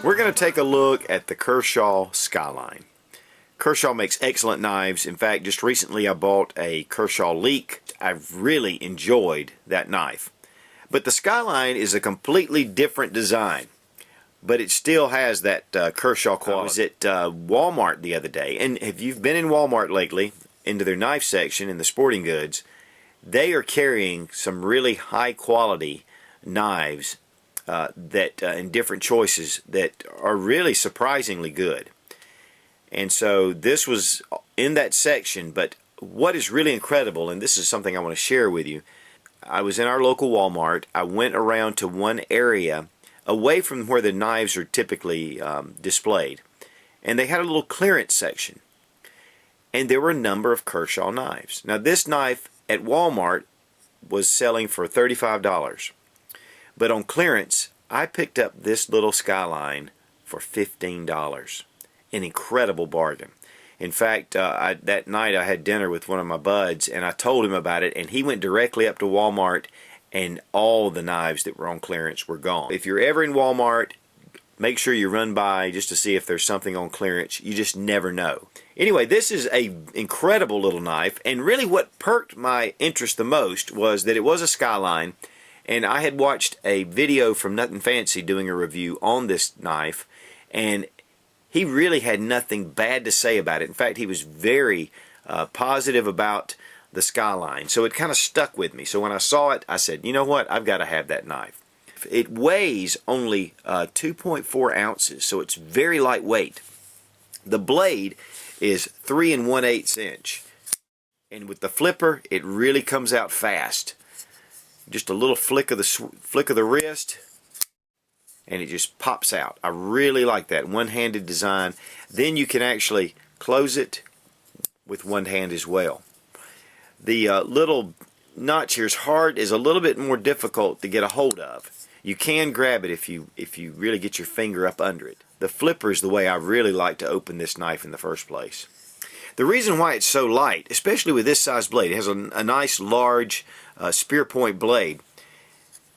We're going to take a look at the Kershaw Skyline. Kershaw makes excellent knives. In fact, just recently I bought a Kershaw Leek. I've really enjoyed that knife. But the Skyline is a completely different design, but it still has that Kershaw quality. I was at Walmart the other day, and if you've been in Walmart lately, into their knife section in the sporting goods, they are carrying some really high quality knives in different choices that are really surprisingly good. And so this was in that section, but what is really incredible, and this is something I want to share with you, I was in our local Walmart. I went around to one area away from where the knives are typically displayed, and they had a little clearance section, and there were a number of Kershaw knives. Now this knife at Walmart was selling for $35. But on clearance, I picked up this little Skyline for $15. An incredible bargain. In fact, that night I had dinner with one of my buds, and I told him about it, and he went directly up to Walmart, and all the knives that were on clearance were gone. If you're ever in Walmart, make sure you run by just to see if there's something on clearance. You just never know. Anyway, this is an incredible little knife, and really what perked my interest the most was that it was a Skyline. And I had watched a video from Nothing Fancy doing a review on this knife, and he really had nothing bad to say about it. In fact, he was very positive about the Skyline. So it kind of stuck with me. So when I saw it, I said, you know what, I've got to have that knife. It weighs only 2.4 ounces, so it's very lightweight. The blade is 3 1/8 inch. And with the flipper, it really comes out fast. Just a little flick of the wrist, and it just pops out. I really like that one-handed design. Then you can actually close it with one hand as well. The little notch here is a little bit more difficult to get a hold of. You can grab it if you really get your finger up under it. The flipper is the way I really like to open this knife in the first place. The reason why it's so light, especially with this size blade, it has a nice large spear point blade.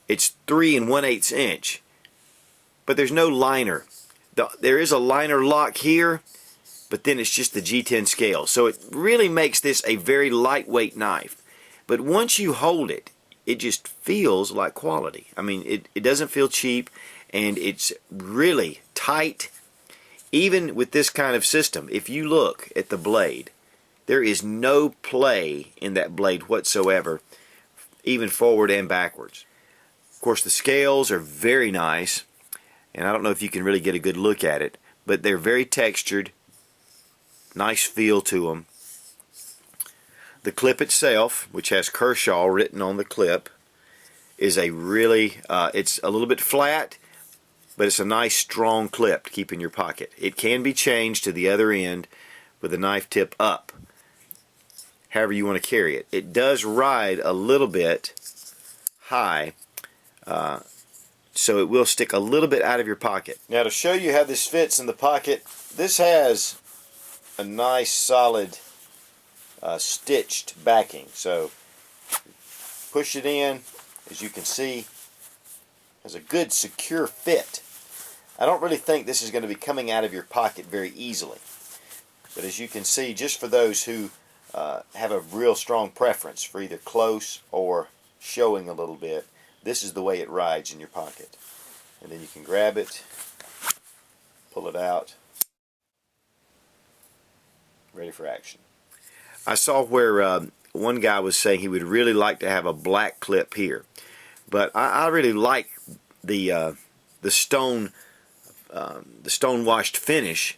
It's 3 1/8 inch, but there's no liner. There is a liner lock here, but then it's just the G10 scale. So it really makes this a very lightweight knife. But once you hold it, it just feels like quality. I mean, it doesn't feel cheap, and it's really tight. Even with this kind of system, if you look at the blade, there is no play in that blade whatsoever, even forward and backwards. Of course, the scales are very nice, and I don't know if you can really get a good look at it, but they're very textured, nice feel to them. The clip itself, which has Kershaw written on the clip, is a really, it's a little bit flat, but it's a nice strong clip to keep in your pocket. It can be changed to the other end with the knife tip up, however you want to carry it. It does ride a little bit high, so it will stick a little bit out of your pocket. Now to show you how this fits in the pocket, this has a nice solid stitched backing. So push it in, as you can see, has a good secure fit. I don't really think this is going to be coming out of your pocket very easily, but as you can see, just for those who have a real strong preference for either close or showing a little bit, this is the way it rides in your pocket. And then you can grab it, pull it out, ready for action. I saw where one guy was saying he would really like to have a black clip here, but I really like the stone washed finish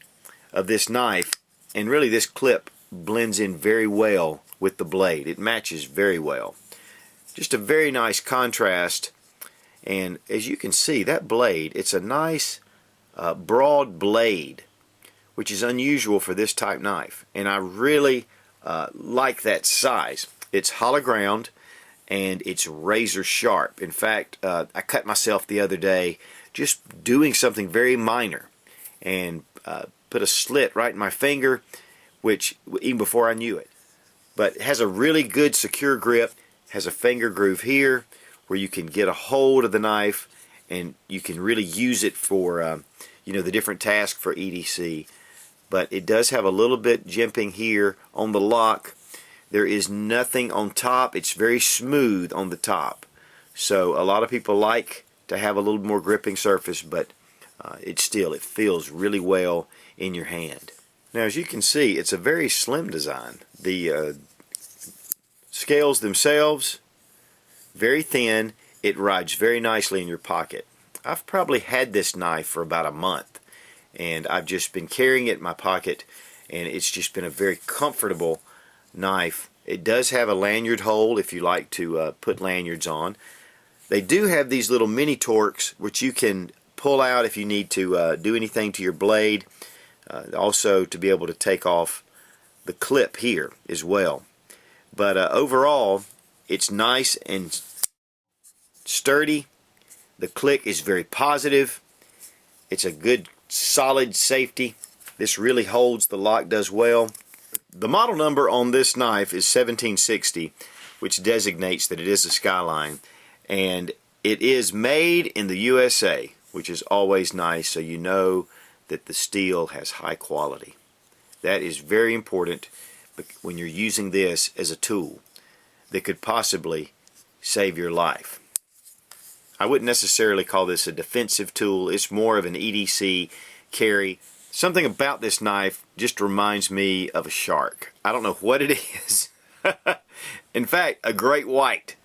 of this knife, and really this clip blends in very well with the blade. It matches very well. Just a very nice contrast, and as you can see, that blade, it's a nice broad blade, which is unusual for this type knife, and I really like that size. It's hollow ground, and it's razor sharp. In fact, I cut myself the other day just doing something very minor, and put a slit right in my finger, which even before I knew it. But it has a really good secure grip, has a finger groove here where you can get a hold of the knife and you can really use it for the different tasks for EDC. But it does have a little bit jimping here on the lock. There is nothing on top. It's very smooth on the top. So a lot of people like to have a little more gripping surface, but it feels really well in your hand. Now, as you can see, it's a very slim design. The scales themselves, very thin. It rides very nicely in your pocket. I've probably had this knife for about a month, and I've just been carrying it in my pocket, and it's just been a very comfortable knife. It does have a lanyard hole if you like to put lanyards on. They do have these little mini torques which you can pull out if you need to do anything to your blade. Also to be able to take off the clip here as well. But overall, it's nice and sturdy. The click is very positive. It's a good solid safety. This really holds. The lock does well. The model number on this knife is 1760, which designates that it is a Skyline, and it is made in the USA, which is always nice, so you know that the steel has high quality. That is very important when you're using this as a tool that could possibly save your life. I wouldn't necessarily call this a defensive tool. It's more of an EDC carry. Something about this knife just reminds me of a shark. I don't know what it is. In fact, a great white.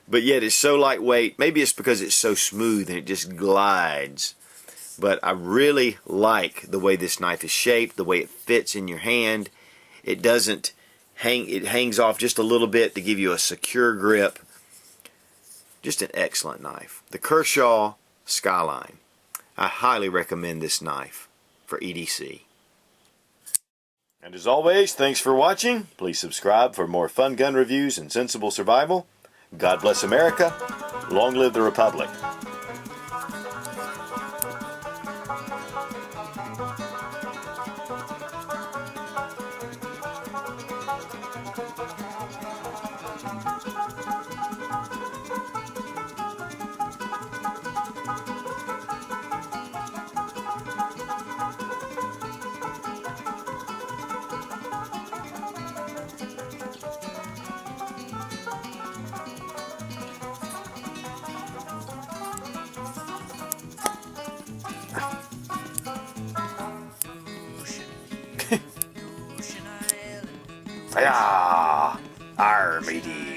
But yet it's so lightweight. Maybe it's because it's so smooth and it just glides. But I really like the way this knife is shaped, the way it fits in your hand. It doesn't hang, it hangs off just a little bit to give you a secure grip. Just an excellent knife. The Kershaw Skyline. I highly recommend this knife for EDC. And as always, thanks for watching. Please subscribe for more fun gun reviews and sensible survival. God bless America. Long live the Republic. Yeah, our matey.